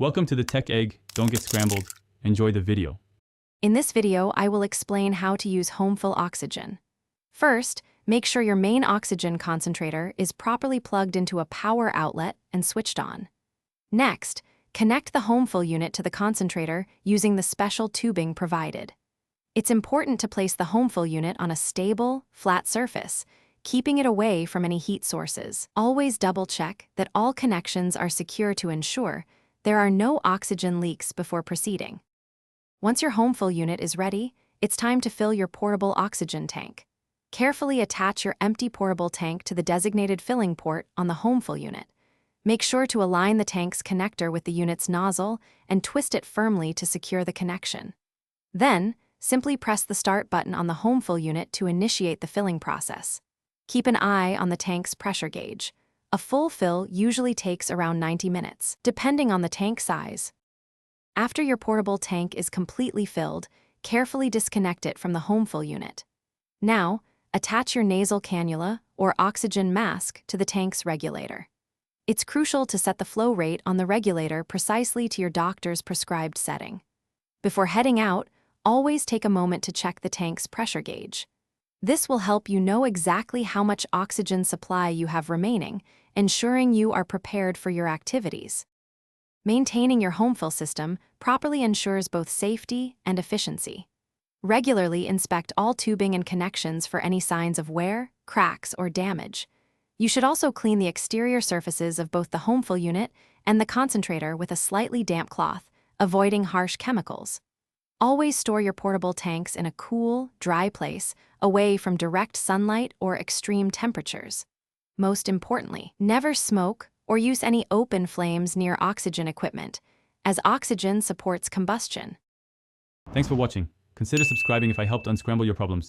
Welcome to the Tech Egg. Don't get scrambled. Enjoy the video. In this video, I will explain how to use HomeFill oxygen. First, make sure your main oxygen concentrator is properly plugged into a power outlet and switched on. Next, connect the HomeFill unit to the concentrator using the special tubing provided. It's important to place the HomeFill unit on a stable, flat surface, keeping it away from any heat sources. Always double-check that all connections are secure to ensure there are no oxygen leaks before proceeding. Once your HomeFill unit is ready, it's time to fill your portable oxygen tank. Carefully attach your empty portable tank to the designated filling port on the HomeFill unit. Make sure to align the tank's connector with the unit's nozzle and twist it firmly to secure the connection. Then, simply press the start button on the HomeFill unit to initiate the filling process. Keep an eye on the tank's pressure gauge. A full fill usually takes around 90 minutes, depending on the tank size. After your portable tank is completely filled, carefully disconnect it from the HomeFill unit. Now, attach your nasal cannula or oxygen mask to the tank's regulator. It's crucial to set the flow rate on the regulator precisely to your doctor's prescribed setting. Before heading out, always take a moment to check the tank's pressure gauge. This will help you know exactly how much oxygen supply you have remaining, ensuring you are prepared for your activities. Maintaining your HomeFill system properly ensures both safety and efficiency. Regularly inspect all tubing and connections for any signs of wear, cracks, or damage. You should also clean the exterior surfaces of both the HomeFill unit and the concentrator with a slightly damp cloth, avoiding harsh chemicals. Always store your portable tanks in a cool, dry place, away from direct sunlight or extreme temperatures. Most importantly, never smoke or use any open flames near oxygen equipment, as oxygen supports combustion. Thanks for watching. Consider subscribing if I helped unscramble your problems.